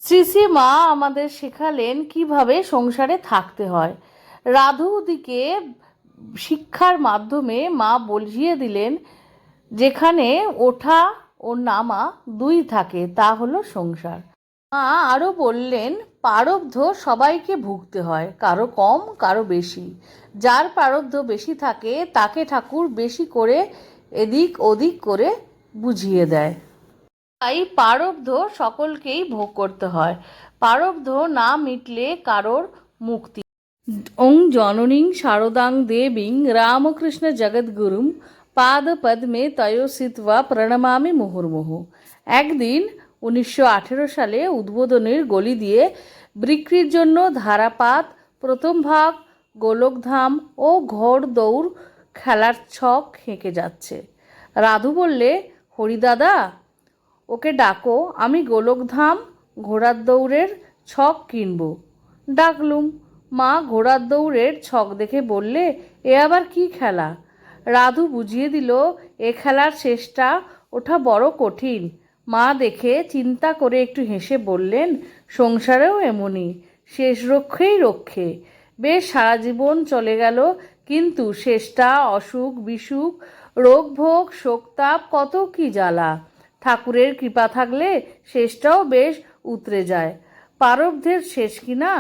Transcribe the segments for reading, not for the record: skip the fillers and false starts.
শ্রী শ্রী মা আমাদের শেখালেন কিভাবে সংসারে থাকতে হয়। রাধুদিকে শিক্ষার মাধ্যমে মা বুঝিয়ে দিলেন যেখানে ওঠা ও নামা দুই থাকে তা হলো সংসার। মা আরও বললেন প্রারব্ধ সবাইকে ভুগতে হয়, কারো কম কারো বেশি। যার প্রারব্ধ বেশি থাকে তাকে ঠাকুর বেশি করে এদিক ওদিক করে বুঝিয়ে দেয়। তাই প্রারব্ধ সকলকেই ভোগ করতে হয়। প্রারব্ধ না মিটলে কারোর মুক্তি। ওং জননীং শারদাং দেবীং রামকৃষ্ণ জগদ্গুরুম পাদ পদ্মে তয়ো সিত্বা প্রণমামি মুহুর্মুহু। একদিন 1918 সালে উদ্বোধনের গলি দিয়ে বিক্রির জন্য ধারাপাত, প্রথম ভাগ, গোলকধাম ও ঘোড় দৌড় খেলার ছক হেঁকে যাচ্ছে। রাধু বললে, হরিদাদা ওকে ডাকো, আমি গোলকধাম ঘোড়ার দৌড়ের ছক কিনব। ডাকলুম। মা ঘোড়ার দৌড়ের ছক দেখে বললে, এ আবার কি খেলা? রাধু বুঝিয়ে দিল, এ খেলার শেষটা ওঠা বড় কঠিন। মা দেখে চিন্তা করে একটু হেসে বললেন, সংসারেও এমনই, শেষ রক্ষেই রক্ষে। বেশ সারা জীবন চলে গেল, কিন্তু শেষটা অসুখ বিসুখ, রোগ ভোগ, শোকতাপ, কত কি জ্বালা। ঠাকুরের কৃপা থাকলে শেষটাও বেশ উতরে যায়। প্রারব্ধের শেষ কিনা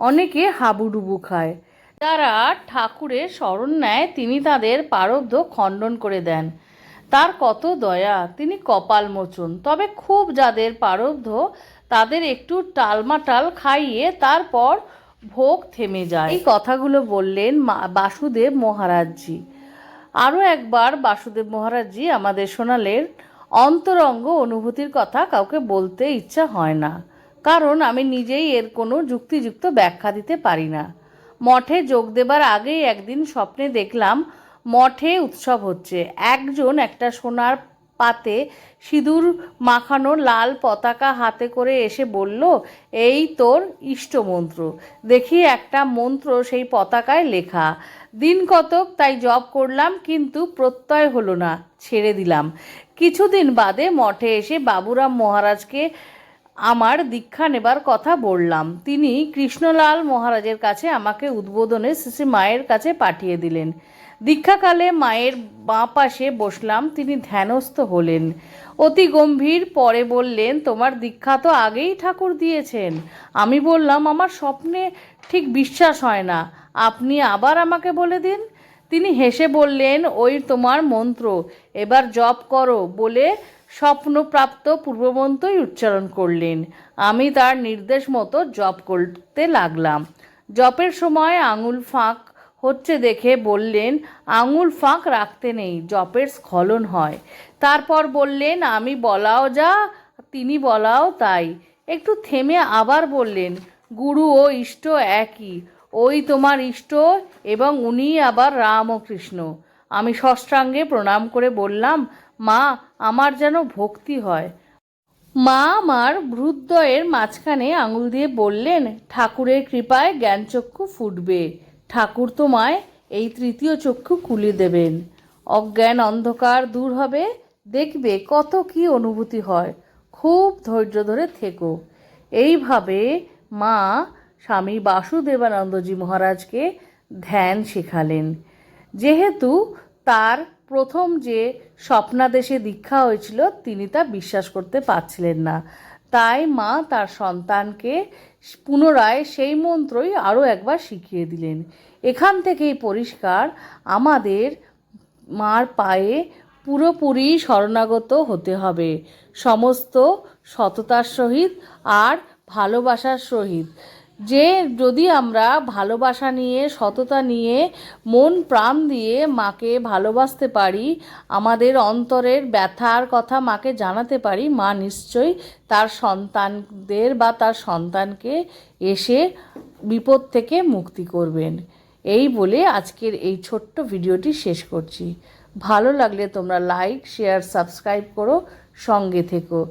অনেকে হাবুডুবু খায়। যারা ঠাকুরের শরণ নেয় তিনি তাদের প্রারব্ধ খণ্ডন করে দেন। তার কত দয়া, তিনি কপাল মোচন। তবে খুব যাদের প্রারব্ধ তাদের একটু টালমাটাল খাইয়ে তারপর ভোগ থেমে যায়। এই কথাগুলো বললেন বাসুদেব মহারাজজি। আরও একবার বাসুদেব মহারাজজি আমাদের শোনালেন, অন্তরঙ্গ অনুভূতির কথা কাউকে বলতে ইচ্ছা হয় না, কারণ আমি নিজেই এর কোনো যুক্তিযুক্ত ব্যাখ্যা দিতে পারি না। মঠে যোগ দেবার আগেই একদিন স্বপ্নে দেখলাম মঠে উৎসব হচ্ছে। একজন একটা সোনার পাতে সিঁদুর মাখানো লাল পতাকা হাতে করে এসে বলল, এই তোর ইষ্টমন্ত্র। দেখি একটা মন্ত্র সেই পতাকায় লেখা। দিন কতক তাই জপ করলাম, কিন্তু প্রত্যয় হলো না, ছেড়ে দিলাম। কিছুদিন বাদে মঠে এসে বাবুরাম মহারাজকে আমার দীক্ষা নেবার কথা বললাম। তিনি কৃষ্ণলাল মহারাজের কাছে আমাকে উদ্বোধনে শ্রী মায়ের কাছে পাঠিয়ে দিলেন। দীক্ষাকালে মায়ের বাঁ পাশে বসলাম, তিনি ধ্যানস্থ হলেন, অতি গম্ভীর। পরে বললেন, তোমার দীক্ষা তো আগেই ঠাকুর দিয়েছেন। আমি বললাম, আমার স্বপ্নে ঠিক বিশ্বাস হয় না, আপনি আবার আমাকে বলে দিন। তিনি হেসে বললেন, ওই তোমার মন্ত্র, এবার জপ করো বলে স্বপ্নপ্রাপ্ত পূর্বমন্ত্রই উচ্চারণ করলেন। আমি তার নির্দেশ মতো জপ করতে লাগলাম। জপের সময় আঙুল ফাঁক হচ্ছে দেখে বললেন, আঙুল ফাঁক রাখতে নেই, জপের স্খলন হয়। তারপর বললেন, আমি বলাও যা, তিনি বলাও তাই। একটু থেমে আবার বললেন, গুরু ও ইষ্ট একই, ওই তোমার ইষ্ট এবং উনি আবার রাম ও কৃষ্ণ। আমি সাষ্টাঙ্গে প্রণাম করে বললাম, মা আমার যেন ভক্তি হয়। মা আমার ভ্রুদ্বয়ের মাঝখানে আঙুল দিয়ে বললেন, ঠাকুরের কৃপায় জ্ঞানচক্ষু ফুটবে, ঠাকুর তোমায় এই তৃতীয় চক্ষু খুলে দেবেন, অজ্ঞান অন্ধকার দূর হবে, দেখবে কত কি অনুভূতি হয়, খুব ধৈর্য ধরে থেকো। এইভাবে মা স্বামী বাসুদেবানন্দজি মহারাজকে ধ্যান শেখালেন। যেহেতু তার প্রথম যে স্বপ্নাদেশে দীক্ষা হয়েছিল তিনি তা বিশ্বাস করতে পারছিলেন না, তাই মা তার সন্তানকে পুনরায় সেই মন্ত্রই আরও একবার শিখিয়ে দিলেন। এখান থেকেই পরিষ্কার, আমাদের মার পায়ে পুরোপুরি শরণাগত হতে হবে, সমস্ত সততার সহিত আর ভালোবাসার সহিত। যে যদি আমরা ভালোবাসা নিয়ে, সততা নিয়ে, মন প্রাণ দিয়ে মাকে ভালোবাসতে পারি, আমাদের অন্তরের ব্যথার কথা মাকে জানাতে পারি, মা নিশ্চয়ই তার সন্তানদের বা তার সন্তানকে এসে বিপদ থেকে মুক্তি করবেন। এই বলে আজকের এই ছোট্ট ভিডিওটি শেষ করছি। ভালো লাগলে তোমরা লাইক, শেয়ার, সাবস্ক্রাইব করো, সঙ্গে থেকো।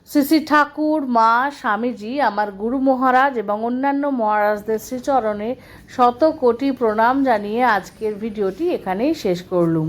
শ্রী শ্রী ঠাকুর, মা, স্বামীজি, আমার গুরু মহারাজ এবং অন্যান্য মহারাজদের শ্রীচরণে শত কোটি প্রণাম জানিয়ে আজকের ভিডিওটি এখানেই শেষ করলুম।